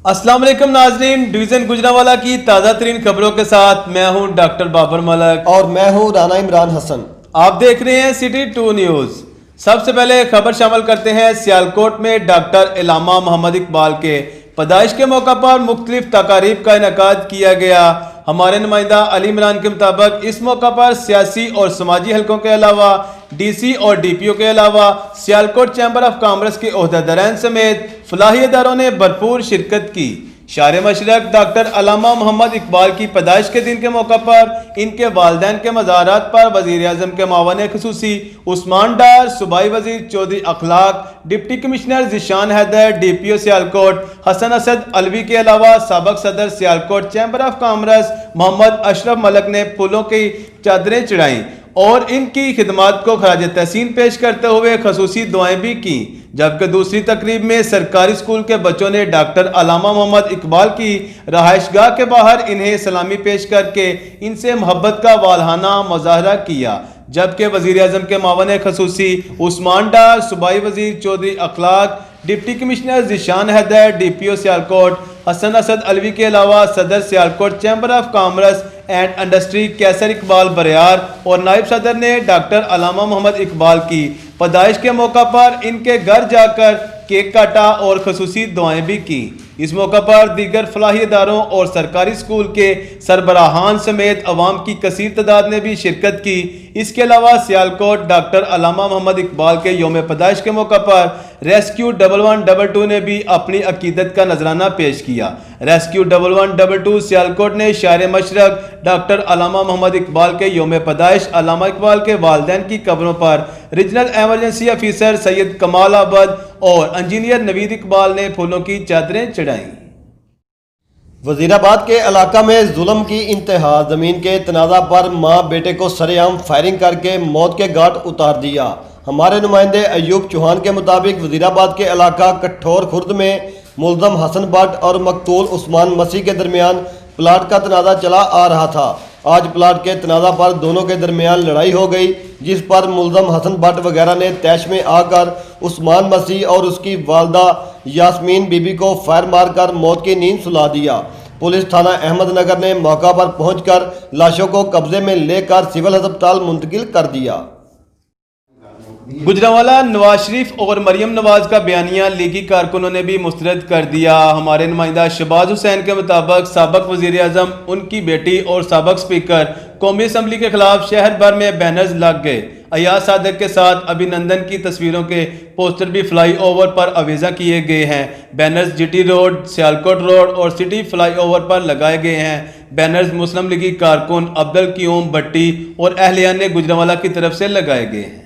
अस्सलाम वालेकुम नाजरीन, डिवीजन गुजरांवाला की ताज़ा तरीन खबरों के साथ मैं हूं डॉक्टर बाबर मलक और मैं हूं राना इमरान हसन। आप देख रहे हैं सिटी 2 न्यूज़। सबसे पहले खबर शामिल करते हैं सियालकोट में डॉक्टर इलामा मोहम्मद इकबाल के पैदाइश के मौका पर मुख्तलिफ तकारीब का इनेकाद किया गया। हमारे नुमाइंदा अली इमरान के मुताबिक इस मौका पर सियासी और समाजी हलकों के अलावा डीसी और डीपीओ के अलावा सियालकोट चैम्बर ऑफ कॉमर्स के ओहदेदारान समेत फलाही इदारों ने भरपूर शिरकत की। शार मशरक डॉक्टर अलामा मोहम्मद इकबाल की पैदाइश के दिन के मौका पर इनके वालिदैन के मज़ारात पर वज़ीर आज़म के मावन खुसूसी उस्मान डार, सूबाई वज़ीर Chaudhry Akhlaq, deputy commissioner Zeeshan Haider, DPO Sialkot Hasan Asad Alvi के अलावा साबक सदर Sialkot chamber of commerce Mohammad Ashraf Malik ने फूलों की चादरें चढ़ाईं और इनकी खिदमात को खराज तहसीन पेश करते हुए खसूसी दुआएं भी की। जबकि दूसरी तकरीब में सरकारी स्कूल के बच्चों ने डॉक्टर अलामा मोहम्मद इकबाल की रहायशगाह के बाहर इन्हें सलामी पेश करके इनसे मोहब्बत का वालहाना मुजाहरा किया। जबकि वज़ीर आज़म के मावन खसूसी उस्मान डार, सूबाई वज़ीर Chaudhry Akhlaq, deputy commissioner Zeeshan Haider, DPO Sialkot Hasan Asad Alvi के अलावा सदर Sialkot chamber of commerce and industry Qaiser Iqbal Bariar और नायब सदर ने डॉक्टर अलामा मोहम्मद इकबाल की पैदाइश के मौका पर इनके घर जाकर केक काटा और खसूसी दुआएं भी की। इस मौका पर दीगर फलाही इदारों और सरकारी स्कूल के सरबराहान समेत अवाम की कसीर तादाद ने भी शिरकत की। इसके अलावा सियालकोट डॉक्टर अलामा मोहम्मद इकबाल के यौम पैदाइश के मौका पर रेस्क्यू 1122 ने भी अपनी अकीदत का नजराना पेश किया। रेस्क्यू 1122 सियालकोट ने शार मशरक डॉक्टर अलामा मोहम्मद इकबाल के यौम पैदाइश अलामा इकबाल के वालिदैन की कब्रों पर रीजनल एमरजेंसी ऑफिसर सैयद कमाल आबद और इंजीनियर नवीद इकबाल ने फूलों की चादरें चढ़ाईं। वजीराबाद के इलाका में जुल्म की इंतहा, जमीन के तनाज़ा पर मां बेटे को सरेआम फायरिंग करके मौत के घाट उतार दिया। हमारे नुमाइंदे अयूब चौहान के मुताबिक वजीराबाद के इलाका कठोर खुर्द में मुल्ज़म हसन भट्ट और मकतूल उस्मान मसीह के दरमियान प्लाट का तनाज़ा चला आ रहा था। आज प्लाट के तनाज़ा पर दोनों के दरमियान लड़ाई हो गई, जिस पर मुल्ज़म हसन भट्ट वगैरह ने तैश में आकर उस्मान मसीह और उसकी वालदा यास्मीन बीबी को फायर मारकर मौत की नींद सुला दिया। पुलिस थाना अहमदनगर ने मौका पर पहुंचकर लाशों को कब्जे में लेकर सिविल अस्पताल मुंतकिल कर दिया। गुजरांवाला नवाज शरीफ और मरियम नवाज का बयानिया लीगी कारकुनों ने भी मुस्तरद कर दिया। हमारे नुमाइंदा शहबाज हुसैन के मुताबिक साबक वजीर आज़म, उनकी बेटी और साबक स्पीकर कौमी असम्बली के खिलाफ शहर भर में बैनर्स लग गए। अयाज सादिक के साथ अभिनंदन की तस्वीरों के पोस्टर भी फ्लाई ओवर पर अवेजा किए गए हैं। Banners GT road, Sialkot road और सिटी फ्लाई ओवर पर लगाए गए हैं। बैनर्स मुस्लिम लीगी कारकुन अब्दुल क़यूम भट्टी और अहलियान गुजरांवाला की तरफ से लगाए गए हैं।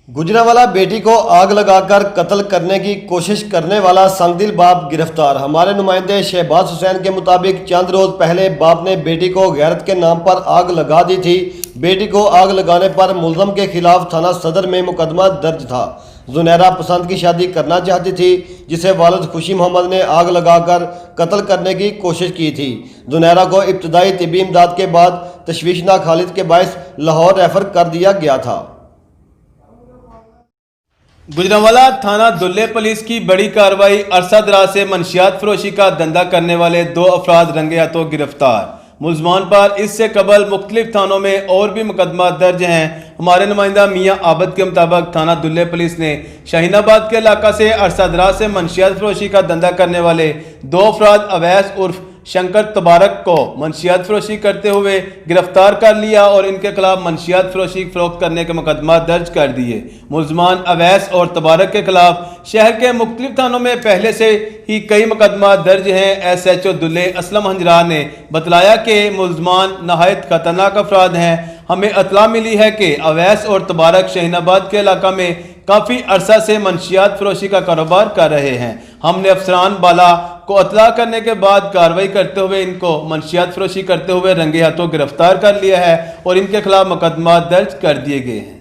गुजरांवाला बेटी को आग लगाकर कत्ल करने की कोशिश करने वाला संगदिल बाप गिरफ्तार। हमारे नुमाइंदे शहबाज हुसैन के मुताबिक चंद रोज पहले बाप ने बेटी को गैरत के नाम पर आग लगा दी थी। बेटी को आग लगाने पर मुल्ज़म के खिलाफ थाना सदर में मुकदमा दर्ज था। जुनैरा पसंद की शादी करना चाहती थी, जिसे वालिद खुशी मोहम्मद ने आग लगाकर कत्ल करने की कोशिश की थी। जुनैरा को इब्तदाई तिब्बी इमदाद के बाद तशवीशनाक हालत के बायस लाहौर रेफर कर दिया गया था। गुजरांवाला थाना दुल्ले पुलिस की बड़ी कार्रवाई, अरसा दराज से मनशियात फरोशी का धंधा करने वाले 2 अफराद रंगे हाथों गिरफ्तार। मुल्ज़मान पर इससे कबल मुख्तलिफ थानों में और भी मुकदमा दर्ज हैं। हमारे नुमाइंदा मियाँ आबद के मुताबिक थाना दुल्ले पुलिस ने शाहीनाबाद के इलाका से अरसा दराज से मनशियात फरोशी का धंधा करने वाले 2 अफराद अवैस उर्फ शंकर तबारक को मनशियात फरोशी करते हुए गिरफ्तार कर लिया और इनके खिलाफ मनशियात फरोशी फरोख्त करने के मुकदमा दर्ज कर दिए। मुल्ज़मान अवैस और तबारक के खिलाफ शहर के मुख्तलिफ थानों में पहले से ही कई मुकदमा दर्ज हैं। SHO दुल्ले असलम हंजरा ने बतलाया कि मुल्ज़मान नहायत खतरनाक अफराद हैं। हमें इत्तला मिली है कि अवैस और तबारक शाहीनाबाद के इलाका में काफ़ी अरसा से मनशियात फरोशी का कारोबार कर रहे हैं। हमने अफसरान बाला को इत्तला करने के बाद कार्रवाई करते हुए इनको मनशियात फरोशी करते हुए रंगे हाथों गिरफ्तार कर लिया है और इनके खिलाफ मुकदमा दर्ज कर दिए गए हैं।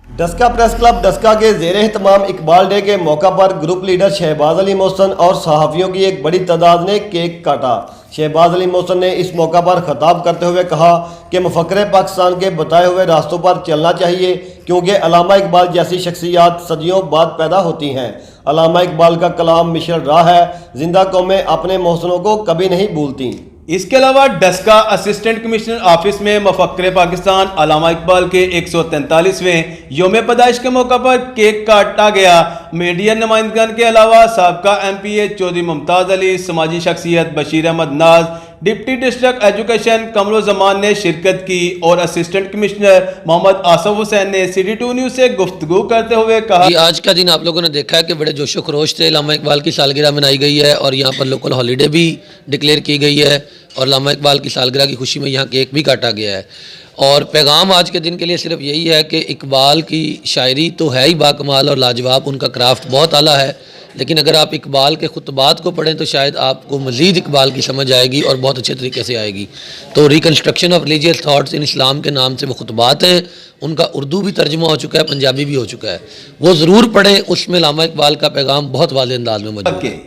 डस्का प्रेस क्लब डस्का के ज़ेर एहतमाम इकबाल डे के मौका पर ग्रुप लीडर शहबाज अली मोहसन और सहाफ़ियों की एक बड़ी तादाद ने केक काटा। शहबाज अली मोहसिन ने इस मौका पर खिताब करते हुए कहा कि मुफक्किर पाकिस्तान के बताए हुए रास्तों पर चलना चाहिए, क्योंकि अल्लामा इकबाल जैसी शख्सियात सदियों बाद पैदा होती हैं। अल्लामा इकबाल का कलाम मिशल राह है, जिंदा कौमें अपने मोहसिनों को कभी नहीं भूलती। इसके अलावा डस्का असिस्टेंट कमिश्नर ऑफिस में मुफक्किर पाकिस्तान अल्लामा इकबाल के 143वें योम पैदाइश के मौका पर केक काटा गया। मीडिया नुमाइंदगान के अलावा साबका MPA चौधरी मुमताज़ अली, समाजी शख्सियत बशीर अहमद नाज, डिप्टी डिस्ट्रिक्ट एजुकेशन कमरुज़्ज़मान ने शिरकत की और असिस्टेंट कमिश्नर मोहम्मद आसफ हुसैन ने CD2 न्यूज़ से गुफ्तगू करते हुए कहा कि आज का दिन आप लोगों ने देखा है कि बड़े जोशो खरोश से अल्लामा इकबाल की सालगिरह मनाई गई है और यहाँ पर लोकल हॉलीडे भी डिक्लेयर की गई है और अल्लामा इकबाल की सालगिरह की खुशी में यहाँ केक भी काटा गया है। और पैगाम आज के दिन के लिए सिर्फ यही है कि इकबाल की शायरी तो है ही बाकमाल और लाजवाब, उनका क्राफ्ट बहुत आला है, लेकिन अगर आप इकबाल के खुतबात को पढ़ें तो शायद आपको मज़ीद इकबाल की समझ आएगी और बहुत अच्छे तरीके से आएगी। तो reconstruction of religious thoughts in Islam के नाम से वो खुतबात हैं, उनका उर्दू भी तर्जुमा हो चुका है, पंजाबी भी हो चुका है, वो ज़रूर पढ़ें। उसमें अल्लामा इकबाल का पैगाम बहुत वाज़ेह अंदाज में मौजूद है।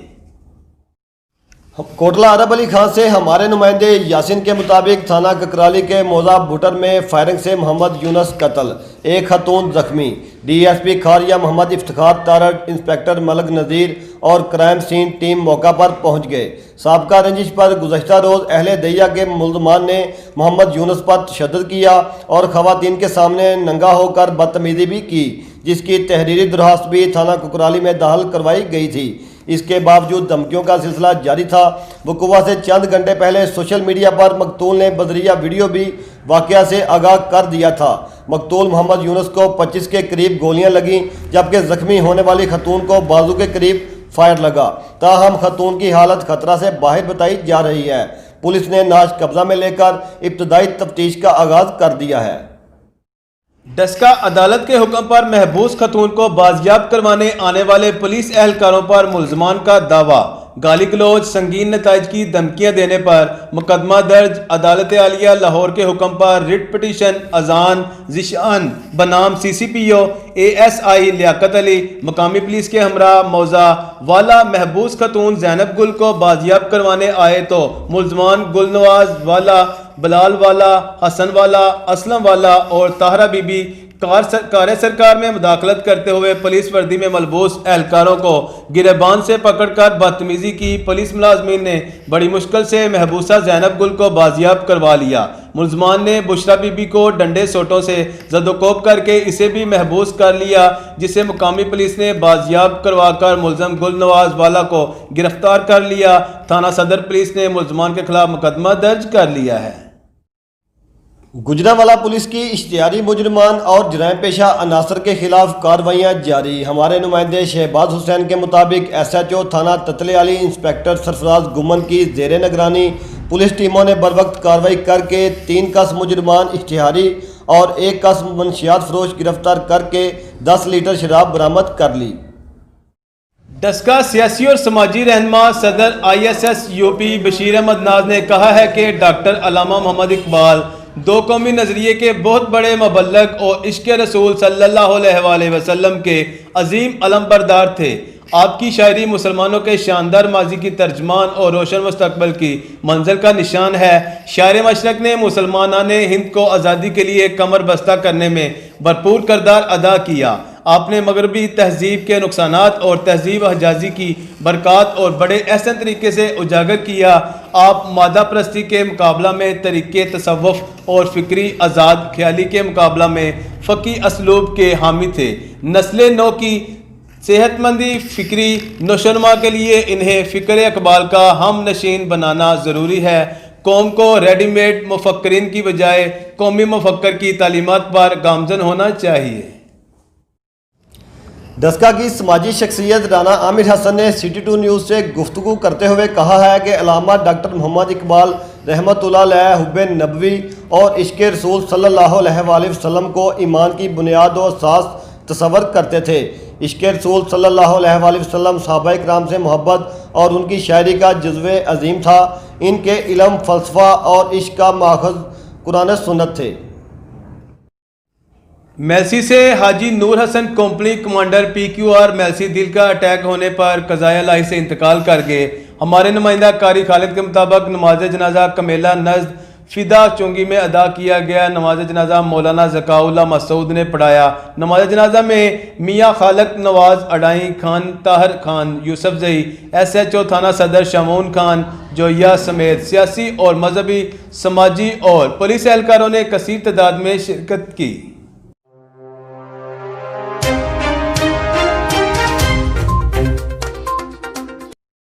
कोटला अरब अली खान से हमारे नुमाइंदे यासिन के मुताबिक थाना ककराली के मौजा बुटर में फायरिंग से मोहम्मद यूनुस कत्ल, एक खतून जख्मी। DSP खारिया मोहम्मद इफ्तिखार तारड़, इंस्पेक्टर मलक नज़ीर और क्राइम सीन टीम मौका पर पहुंच गए। साबका रंजिश पर गुज़श्ता रोज़ अहले दैया के मुल्ज़मान ने मोहम्मद यूनुस पर तशद्दुद किया और ख़वातीन के सामने नंगा होकर बदतमीज़ी भी की, जिसकी तहरीरी दरख्वास्त भी थाना कुकराली में दाखिल करवाई गई थी। इसके बावजूद धमकियों का सिलसिला जारी था। वक़ुआ से चंद घंटे पहले सोशल मीडिया पर मकतूल ने बदरिया वीडियो भी वाक़या से आगाह कर दिया था। मकतूल मोहम्मद यूनुस को 25 के करीब गोलियां लगीं, जबकि ज़ख्मी होने वाली खतून को बाजू के करीब फायर लगा। ताहम खतून की हालत खतरा से बाहर बताई जा रही है। पुलिस ने नाश कब्जा में लेकर इब्तदाई तफ्तीश का आगाज़ कर दिया है। डस्का अदालत के हुक्म पर महबूस खतून को बाजियाब करवाने आने वाले पुलिस एहलकारों पर मुल्ज़मान का दावा। गाली गलौज, संगीन नताइज की धमकियां देने पर मुकदमा दर्ज। अदालत आलिया लाहौर के हुक्म पर रिट पिटीशन अजान जिशान बनाम CCPO ASI लियाकत अली मकामी पुलिस के हमरा मौजा वाला महबूस खतून ज़ैनब गुल को बाजियाब करवाने आए तो मुल्ज़मान गुलनवाज वाला, बलाल वाला, हसन वाला, असलम वाला और ताहरा बीबी कार सरकार में मुदाखलत करते हुए पुलिस वर्दी में मलबूस एहलकारों को गिरबान से पकड़कर बदतमीजी की। पुलिस मुलाजमीन ने बड़ी मुश्किल से महबूसा ज़ैनब गुल को बाजियाब करवा लिया। मुल्ज़मान ने बुशरा बीबी को डंडे सोटों से जदोकोब करके इसे भी महबूस कर लिया, जिसे मुकामी पुलिस ने बाजियाब करवाकर मुल्ज़म गुलनवाज वाला को गिरफ्तार कर लिया। थाना सदर पुलिस ने मुल्ज़मान के खिलाफ मुकदमा दर्ज कर लिया है। गुजरांवाला पुलिस की इश्तिहारी मुजरिमान और जराइम पेशा अनासर के खिलाफ कार्रवाइयाँ जारी। हमारे नुमाइंदे शहबाज हुसैन के मुताबिक SHO थाना ततलियाली इंस्पेक्टर सरफराज गुमन की ज़ेरे निगरानी पुलिस टीमों ने बरवक्त कार्रवाई करके 3 कस मुजरिमान इश्तिहारी और 1 कस मनशियात फरोश गिरफ्तार करके 10 लीटर शराब बरामद कर ली। डस्का सियासी और समाजी रहनुमा सदर ISS UP बशीर अहमद नाज ने कहा है कि डॉक्टर अल्लामा मोहम्मद इकबाल दो कौमी नज़रिए के बहुत बड़े मुबल्लग और इश्क़ रसूल सल्लल्लाहु अलैहि वसल्लम के अजीम अलमबरदार थे। आपकी शायरी मुसलमानों के शानदार माजी की तर्जमान और रोशन मुस्तकबल की मंजिल का निशान है। शायर मशरक ने मुसलमानान हिंद को आज़ादी के लिए कमर बस्ता करने में भरपूर किरदार अदा किया। आपने मगरबी तहजीब के नुकसानात और तहजीब हजाजी की बरक़ात और बड़े अहसन तरीके से उजागर किया। आप मादा परस्ती के मुकाबला में तरीक़े तसव्वुफ़ और फ़िक्री आज़ाद ख्याली के मुकाबला में फ़की असलूब के हामी थे। नस्ल नौ की सेहतमंदी फ़िक्री नशोनमा के लिए इन्हें फ़िक्र इकबाल का हम नशीन बनाना ज़रूरी है। कौम को रेडीमेड मुफक्किरीन की बजाय कौमी मुफक्किर की तालीमात पर गामज़न होना चाहिए। डस्का की समाजी शख्सियत राना आमिर हसन ने CD2 न्यूज़ से गुफ्तगू करते हुए कहा है कि अल्लामा डॉक्टर मोहम्मद इकबाल रहमतुल्लाह अलैह हुब्बे नबवी और इश्क़ रसूल सल्लल्लाहु अलैहि वसल्लम को ईमान की बुनियाद और असास तसव्वुर करते थे। इश्क़ रसूल सल्लल्लाहु अलैहि वसल्लम सहाबाए किराम से मोहब्बत और उनकी शायरी का जज्बे अजीम था। इनके इल्म, फ़लसफ़ा और इश्क़ का माखज़ कुरान सुन्नत थे। मेलसी से Haji Noor Hassan company commander PQR Mailsi दिल का अटैक होने पर कज़ाए इलाही से इंतकाल कर गए। हमारे नुमाइंदा कारी खालिद के मुताबिक नमाज जनाजा कमेला नज़द फिदा चुंगी में अदा किया गया। नमाज जनाजा मौलाना ज़काउल्लाह मसूद ने पढ़ाया। नमाज जनाजा में मियाँ खालक नवाज, अडाई खान, ताहर खान, यूसुफ जई, SHO थाना सदर शमून खान, जोया समेत सियासी और मजहबी, समाजी और पुलिस एहलकारों ने कसीर तादाद में शिरकत की।